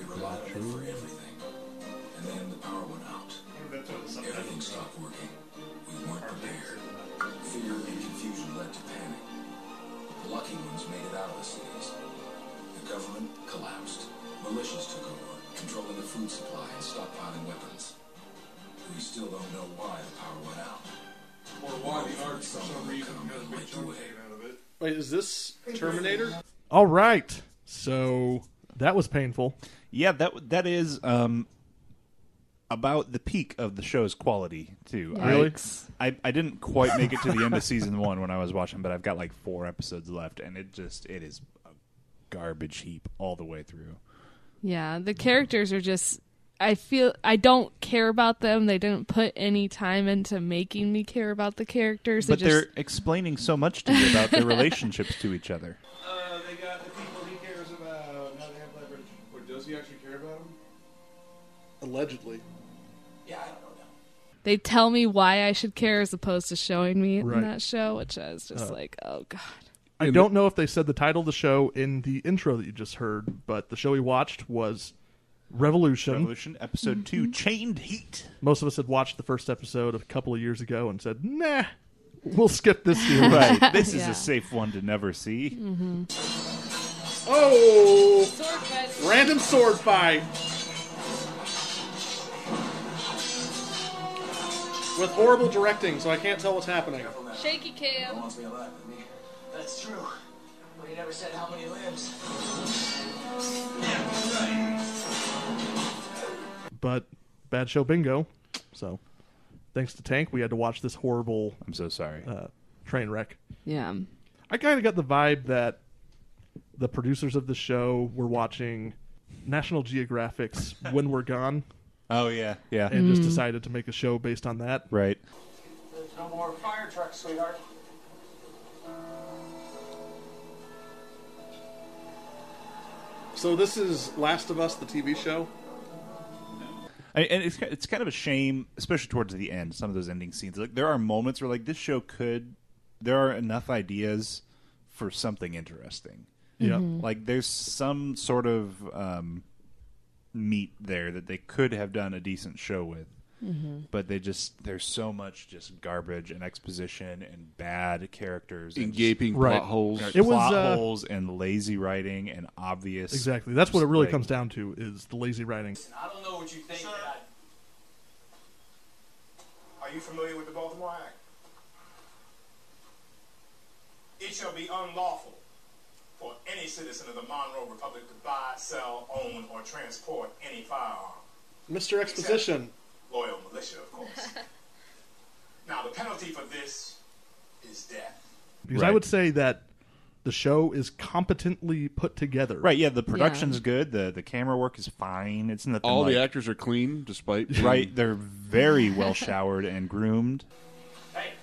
We relied on it for everything. And then the power went out. Everything stopped working. We weren't prepared. Fear and confusion led to panic. The lucky ones made it out of the cities. The government collapsed. Militias took over, controlling the food supply and stockpiling weapons. We still don't know why the power went out. Or why the arts, for some reason, got a big chunk taken out of it. Wait, is this Terminator? All right. So that was painful. Yeah, that is about the peak of the show's quality, too. Really? I didn't quite make it to the end of season 1 when I was watching, but I've got like 4 episodes left, and it is a garbage heap all the way through. Yeah, the characters are just... I feel I don't care about them. They didn't put any time into making me care about the characters. But they're explaining so much to you about their relationships to each other. They got the people he cares about. Now they have leverage. Or does he actually care about them? Allegedly. Yeah, I don't know. They tell me why I should care as opposed to showing me Right. in that show, which I was just like, oh, God. I don't know if they said the title of the show in the intro that you just heard, but the show we watched was Revolution. Episode 2, Chained Heat. Most of us had watched the first episode a couple of years ago and said, nah, we'll skip this series. Right. This is a safe one to never see. Mm-hmm. Oh! Sword fight. Random sword fight. With horrible directing, so I can't tell what's happening. Shaky cam. Wants me alive, didn't he? That's true. But he never said how many limbs. But bad show bingo. So thanks to Tank, we had to watch this horrible I'm so sorry. Train wreck. Yeah. I kind of got the vibe that the producers of the show were watching National Geographic's When We're Gone. Oh, yeah. Yeah. And just decided to make a show based on that. Right. There's no more fire trucks, sweetheart. So this is Last of Us, the TV show? And it's kind of a shame, especially towards the end, some of those ending scenes. Like, there are moments where, like, this show there are enough ideas for something interesting. Yeah. Like, there's some sort of meat there that they could have done a decent show with. But there's so much just garbage and exposition and bad characters And gaping Right. plot holes. It was, plot holes and lazy writing and obvious. Exactly. That's what it really like- comes down to is the lazy writing. I don't know what you think. Sir. Are you familiar with the Baltimore Act? It shall be unlawful for any citizen of the Monroe Republic to buy, sell, own, or transport any firearm. Mr. Exposition. Loyal militia, of course. Now, the penalty for this is death. Because I would say that the show is competently put together. Right, yeah, the production's good, the camera work is fine. It's nothing All like, the actors are clean, despite being- right, they're very well showered and groomed. Hey.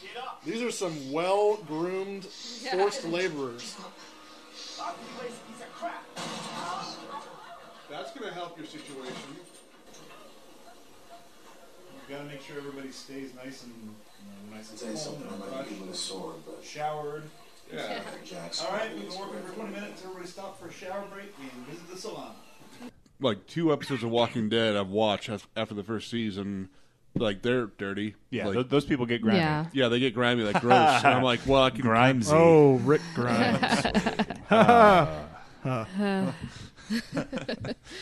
Get up. These are some well-groomed forced laborers. Stop you lazy piece of crap. That's going to help your situation. You got to make sure everybody stays nice and nice and Say something about you with a sword, but showered. Yeah. Jackson. All right, we've been working for 20 minutes. Everybody stop for a shower break and visit the salon. Like 2 episodes of Walking Dead I've watched after the first season. Like, they're dirty. Yeah, like, those people get grimy. Yeah. yeah, they get grimy, like gross. And I'm like, well, I can Grimesy. Oh, Rick Grimes.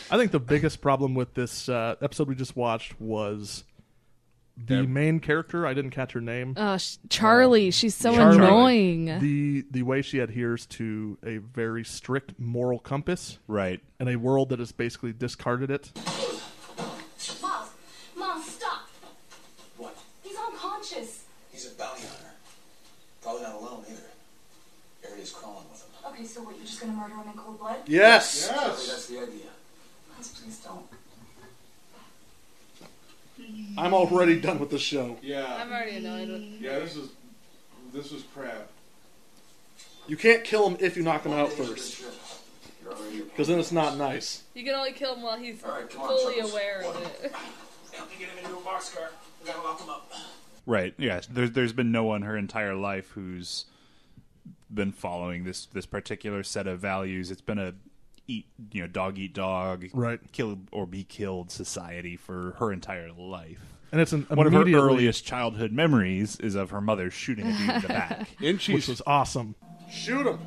I think the biggest problem with this episode we just watched was the main character. I didn't catch her name. Charlie. She's so Charlie. annoying. The way she adheres to a very strict moral compass Right. in a world that has basically discarded it. Mom, stop. What? He's unconscious. He's a bounty hunter. Probably not alone either. Area's crawling with him. Okay, so what, you're just gonna murder him in cold blood? Yes! Charlie, that's the idea. Please don't. I'm already done with the show. Yeah. I'm already annoyed with Yeah, this was crap. You can't kill him if you knock him out first. You're already Because then it's not nice. You can only kill him while he's All right, come on, fully Chuckles. aware of it. Help me get him into a boxcar. We gotta lock him up. Right. Yes. There's been no one her entire life who's been following this particular set of values. It's been dog eat dog, Right. kill or be killed society for her entire life. And it's one of her earliest childhood memories is of her mother shooting a dude in the back, which was awesome. Shoot him!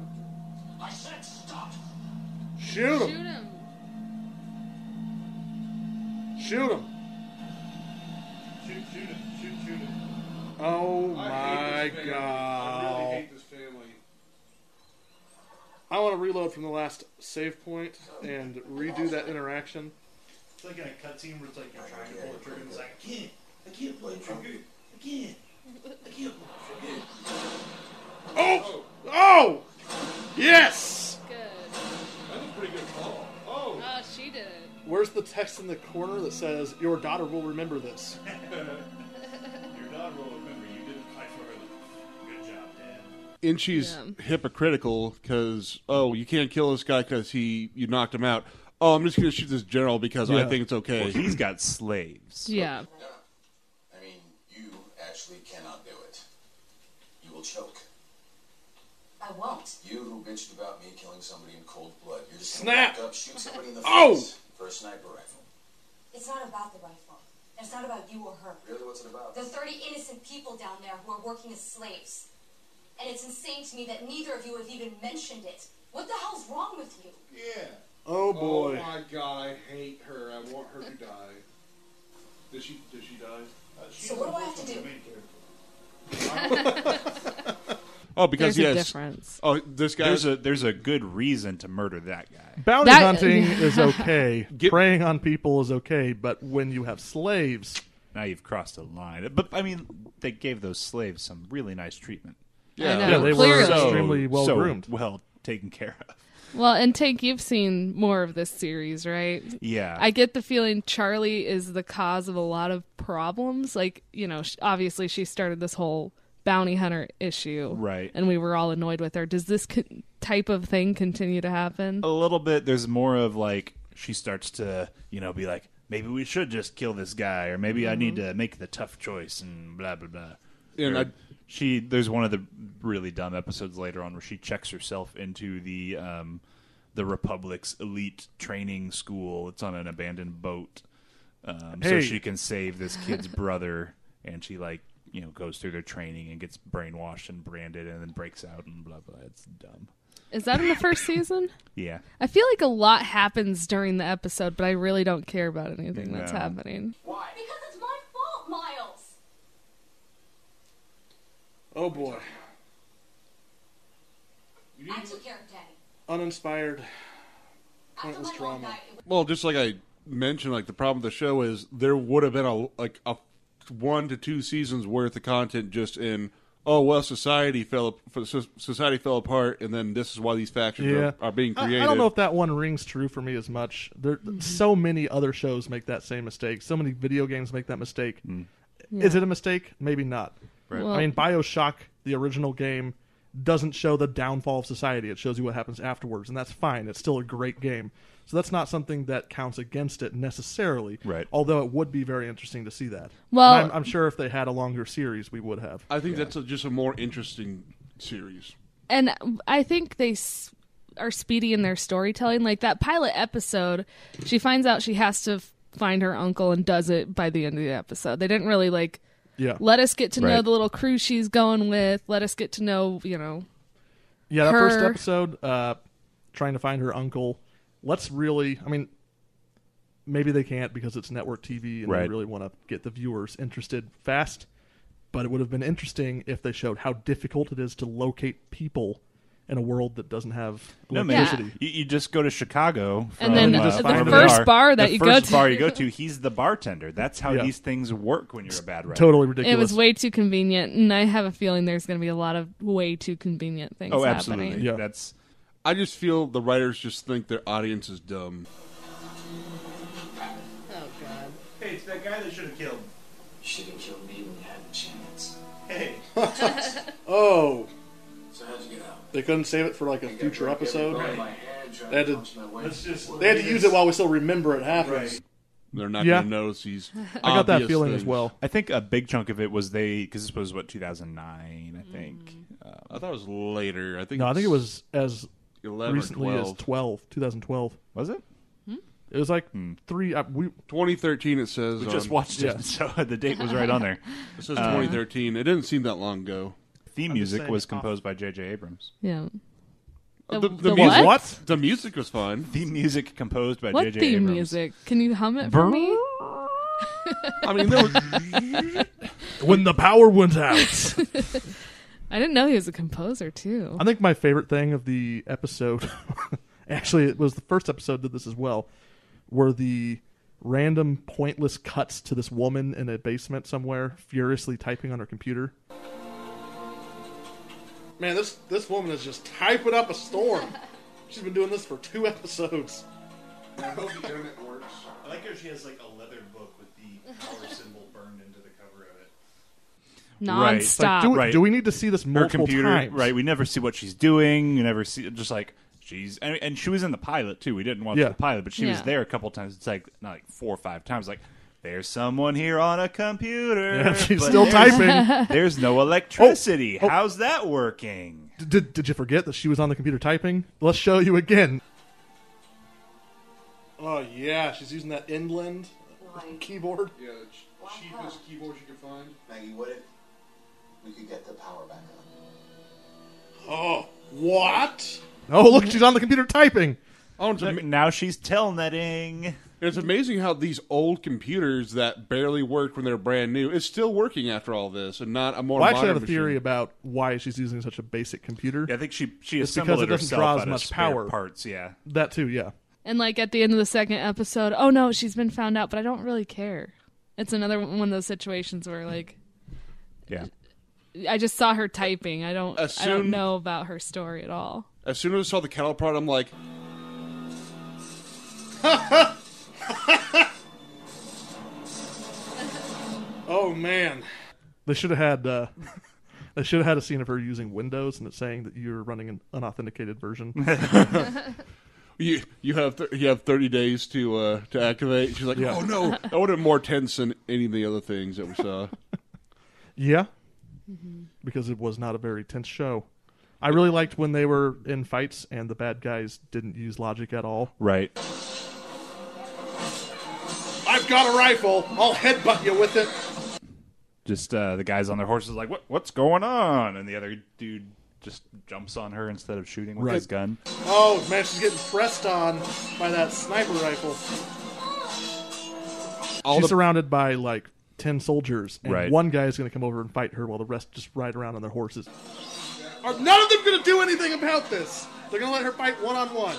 I said stop. Shoot him! Shoot him. Shoot him! Shoot him. Oh my I hate this family. I god! really hate this family. I want to reload from the last save point and redo that interaction. It's like in a cutscene where it's like you're trying to pull the trigger and it's like, I can't pull the trigger. I can't pull the trigger. Oh! Oh! Yes! Good. That's a pretty good call. Oh! Oh, she did it. Where's the text in the corner that says, "Your daughter will remember this"? Your daughter will remember you didn't fight for her. Good job, Dad. And she's hypocritical because, you can't kill this guy because you knocked him out. Oh, I'm just going to shoot this general because I think it's okay. Well, he's got slaves. Yeah. I mean, you actually cannot do it. You will choke. I won't. You who bitched about me killing somebody in cold blood. You're just Snap! gonna walk up, shoot somebody in the Oh! face for a sniper rifle. It's not about the rifle. It's not about you or her. Really, what's it about? There are 30 innocent people down there who are working as slaves. And it's insane to me that neither of you have even mentioned it. What the hell's wrong with you? Yeah. Oh boy. Oh my god, I hate her. I want her to die. Does she die? So what do I have to do? Oh, because There's a difference. Oh, this guy. There's a good reason to murder that guy. Bounty hunting is okay. Preying on people is okay, but when you have slaves, now you've crossed a line. But I mean, they gave those slaves some really nice treatment. I know, yeah, they clearly. were extremely well groomed, well taken care of. Well, and Tank, you've seen more of this series, right? Yeah. I get the feeling Charlie is the cause of a lot of problems. Like, obviously she started this whole bounty hunter issue. Right. And we were all annoyed with her. Does this type of thing continue to happen? A little bit. There's more of like, she starts to, be like, maybe we should just kill this guy, or maybe I need to make the tough choice, and blah, blah, blah. And there's one of the really dumb episodes later on where she checks herself into the Republic's elite training school. It's on an abandoned boat, so she can save this kid's brother. And she goes through their training and gets brainwashed and branded, and then breaks out and blah blah. It's dumb. Is that in the first season? Yeah. I feel like a lot happens during the episode, but I really don't care about anything that's happening. Why? Because it's my fault, Miles. Oh boy. I took care of Daddy. Uninspired, After pointless my mom drama. died, Well, just like I mentioned, like the problem with the show is there would have been a 1 to 2 seasons worth of content just in. Oh well, society fell apart, and then this is why these factions are being created. I don't know if that one rings true for me as much. So many other shows make that same mistake. So many video games make that mistake. Yeah. Is it a mistake? Maybe not. Right. Well, I mean, BioShock, the original game, doesn't show the downfall of society. It shows you what happens afterwards, and that's fine. It's still a great game. So that's not something that counts against it necessarily. Right. Although it would be very interesting to see that. Well, I'm sure if they had a longer series, we would have. I think that's just a more interesting series. and I think they are speedy in their storytelling. Like that pilot episode, she finds out she has to find her uncle and does it by the end of the episode. They didn't really let us get to know the little crew she's going with. Let us get to know, Yeah, that her. first episode, trying to find her uncle. Let's really, maybe they can't because it's network TV and they really want to get the viewers interested fast. But it would have been interesting if they showed how difficult it is to locate people in a world that doesn't have electricity. You just go to Chicago, and then from, the wherever first they are. bar that the you first go bar to. you go to, he's the bartender. That's how these things work when you're a bad writer. Totally ridiculous. It was way too convenient, and I have a feeling there's going to be a lot of way too convenient things Oh, absolutely. happening. Yeah. I just feel the writers just think their audience is dumb. Oh, God. Hey, it's that guy that should have killed. You should have killed me when you had the chance. Hey. Oh, So how'd you get out? they couldn't save it for like a future episode. Right. My head, tried They had to- punch my way. Let's just. They had to use it while we still remember it happens. Right. They're not Yeah. going to notice these. I got that obvious feeling things. as well. I think a big chunk of it was because this was 2009. I think. I thought it was later. I think No, I think it was as 11 recently or as 2012. Was it? It was like 2013 it says. We just watched it, so the date was right on there. It says 2013. It didn't seem that long ago. Theme music was composed by J.J. Abrams. Yeah. The what? What? The music was fine. Theme music composed by What J.J. theme Abrams. music? Can you hum it for me? I mean, there was... When the power went out. I didn't know he was a composer too. I think my favorite thing of the episode, actually, it was the first episode did this as well, were the random pointless cuts to this woman in a basement somewhere, furiously typing on her computer. Man, this woman is just typing up a storm. She's been doing this for 2 episodes. I hope the internet works. I like how she has like a leather book with the power symbol burned into the cover of it. Non-stop. Like, do we need to see this Her multiple computer, times? right? We never see what she's doing. You never see, just like she's, and she was in the pilot too. We didn't watch the pilot, but she was there a couple times. It's like not like 4 or 5 times. Like there's someone here on a computer. Yeah, she's still typing. There's no electricity. How's that working? Did you forget that she was on the computer typing? Let's show you again. Oh yeah, she's using that Inland keyboard. Yeah, the cheapest keyboard you could find. Maggie, what if we could get the power back on? Oh, what? Oh, look, she's on the computer typing. Oh, Now she's telnetting. it's amazing how these old computers that barely worked when they're brand new is still working after all this, and not a more. Well, I actually modern have a theory machine. about why she's using such a basic computer. Yeah, I think she It's assembled because it it doesn't herself draw as out of much spare power. parts. Yeah, That too, yeah. And like at the end of the second episode, oh no, she's been found out, but I don't really care. It's another one of those situations where like, yeah. I just saw her typing. I don't know about her story at all. As soon as I saw the kettle pot, I'm like, Oh man. They should have had a scene of her using Windows and it's saying that you're running an unauthenticated version. you have 30 days to activate. She's like, oh no, that would have been more tense than any of the other things that we saw. Yeah, because it was not a very tense show. I really liked when they were in fights and the bad guys didn't use logic at all. Right. I've got a rifle. I'll headbutt you with it. Just the guys on their horses like, what's going on? And the other dude just jumps on her instead of shooting with his gun. Oh man, she's getting pressed on by that sniper rifle. She's surrounded by like 10 soldiers, and Right. one guy is going to come over and fight her while the rest just ride around on their horses. Are none of them going to do anything about this? They're going to let her fight one-on-one.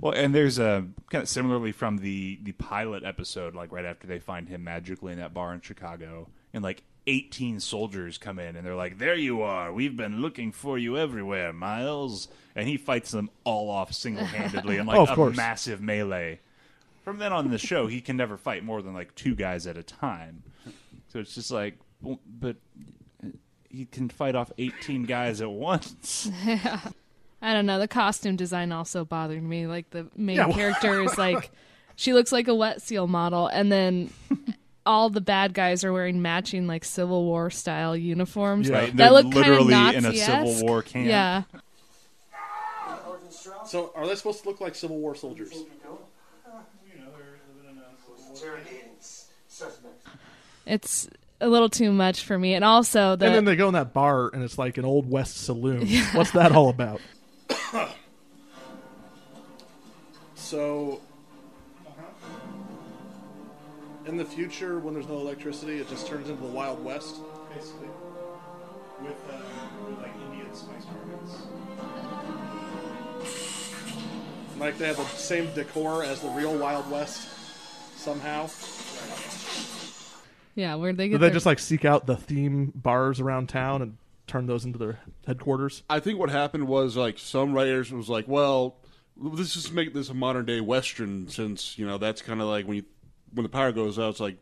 Well, and there's a kind of similarly from the pilot episode, like right after they find him magically in that bar in Chicago, and like 18 soldiers come in and they're like, "There you are. We've been looking for you everywhere, Miles." And he fights them all off single-handedly in like a massive melee. From then on in the show, he can never fight more than like 2 guys at a time. So it's just like, well, but he can fight off 18 guys at once. Yeah. I don't know. The costume design also bothered me. Like the main character is like, she looks like a wet seal model, and then all the bad guys are wearing matching like Civil War style uniforms. Right. That They're look kind of literally in a Nazi-esque. Civil War camp. Yeah. So are they supposed to look like Civil War soldiers? It's a little too much for me. And also And then they go in that bar and it's like an old West saloon. What's that all about? So, in the future, when there's no electricity, it just turns into the Wild West. Basically. With like Indian spice markets. Like they have the same decor as the real Wild West, somehow. Yeah, where they get Do they just like seek out the theme bars around town and turn those into their headquarters? I think what happened was like some writers was like, well, let's just make this a modern day Western, since that's kind of like when the power goes out, it's like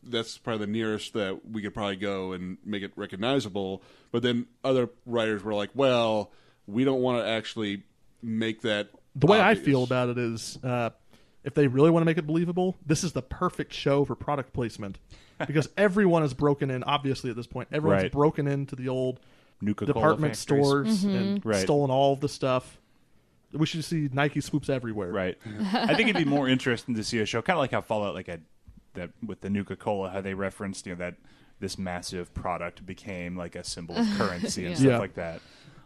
that's probably the nearest that we could probably go and make it recognizable. But then other writers were like, well, we don't want to actually make that. The way obvious. I feel about it is, if they really want to make it believable, this is the perfect show for product placement. Because everyone is broken in, obviously, at this point. Everyone's broken into the old Nuka-Cola department factories. stores and Right. stolen all of the stuff. We should see Nike swoops everywhere. Right. I think it'd be more interesting to see a show, kind of like how Fallout, that with the Nuka-Cola, how they referenced, that this massive product became like a symbol of currency and stuff like that.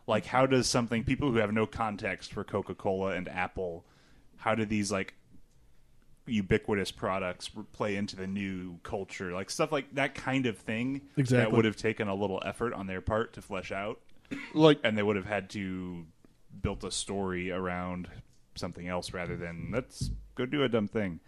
Like, how does people who have no context for Coca-Cola and Apple, how do these like ubiquitous products play into the new culture? Like stuff like that kind of thing. Exactly. That would have taken a little effort on their part to flesh out. And they would have had to built a story around something else rather than let's go do a dumb thing.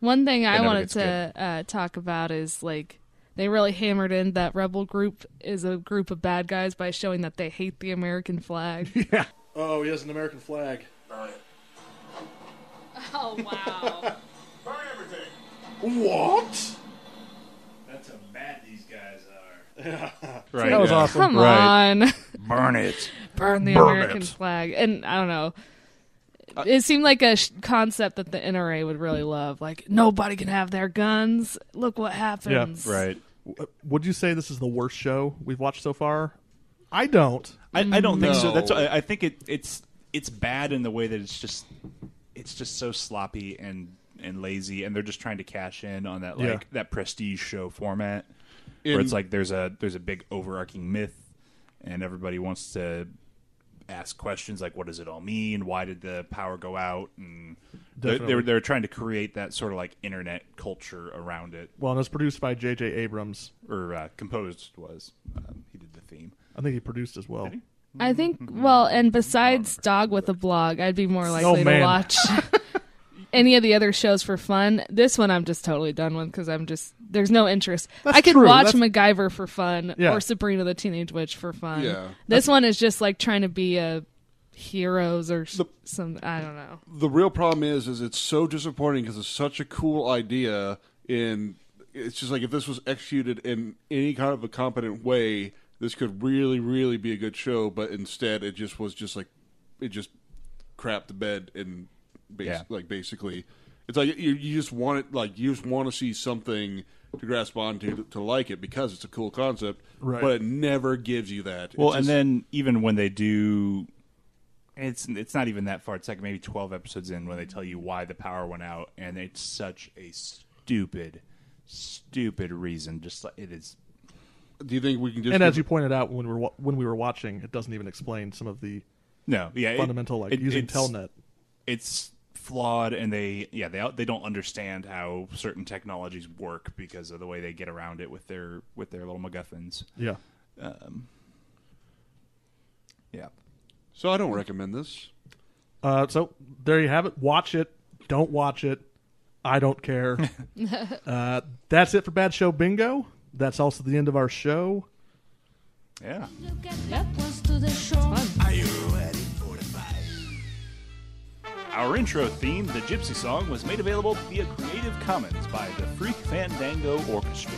One thing I wanted to talk about is like they really hammered in that rebel group is a group of bad guys by showing that they hate the American flag. Yeah. Oh, he has an American flag. Burn it. Oh, wow. Burn everything. What? That's how mad these guys are. Right. That was awesome. Come on. Burn it. Burn the Burn American it. flag. And I don't know. It seemed like a concept that the NRA would really love. Like, nobody can have their guns. Look what happens. Right. Would you say this is the worst show we've watched so far? I don't. I don't think so. No. That's I think it's bad in the way that it's just so sloppy and lazy, and they're just trying to cash in on that that prestige show format where it's like there's a big overarching myth, and everybody wants to ask questions like, what does it all mean? Why did the power go out? And they're trying to create that sort of like internet culture around it. Well, and it was produced by J.J. Abrams. Or composed was. He did the theme. I think he produced as well. I think, well, and besides Dog with a Blog, I'd be more likely to watch any of the other shows for fun. This one I'm just totally done with because there's no interest. That's I could true. watch That's- MacGyver for fun Yeah. or Sabrina the Teenage Witch for fun. Yeah. This one is just like trying to be a Heroes or some, I don't know. The real problem is it's so disappointing because it's such a cool idea, and it's just like if this was executed in any kind of a competent way, this could really, really be a good show. But instead, it just crapped the bed and basically, it's like you just want it, like you just want to see something to grasp onto to like it because it's a cool concept, Right. but it never gives you that. Well, It's and just- then even when they do, it's not even that far. It's like maybe 12 episodes in when they tell you why the power went out, and it's such a stupid reason. Just like it is. do you think we can just? And as you pointed out when we were watching, it doesn't even explain some of the fundamental using Telnet. It's flawed, and they don't understand how certain technologies work because of the way they get around it with their little MacGuffins. Yeah. Yeah. So I don't recommend this. So there you have it. Watch it. Don't watch it. I don't care. That's it for Bad Show Bingo. That's also the end of our show. Yeah. Our intro theme, the Gypsy Song, was made available via Creative Commons by the Freak Fandango Orchestra.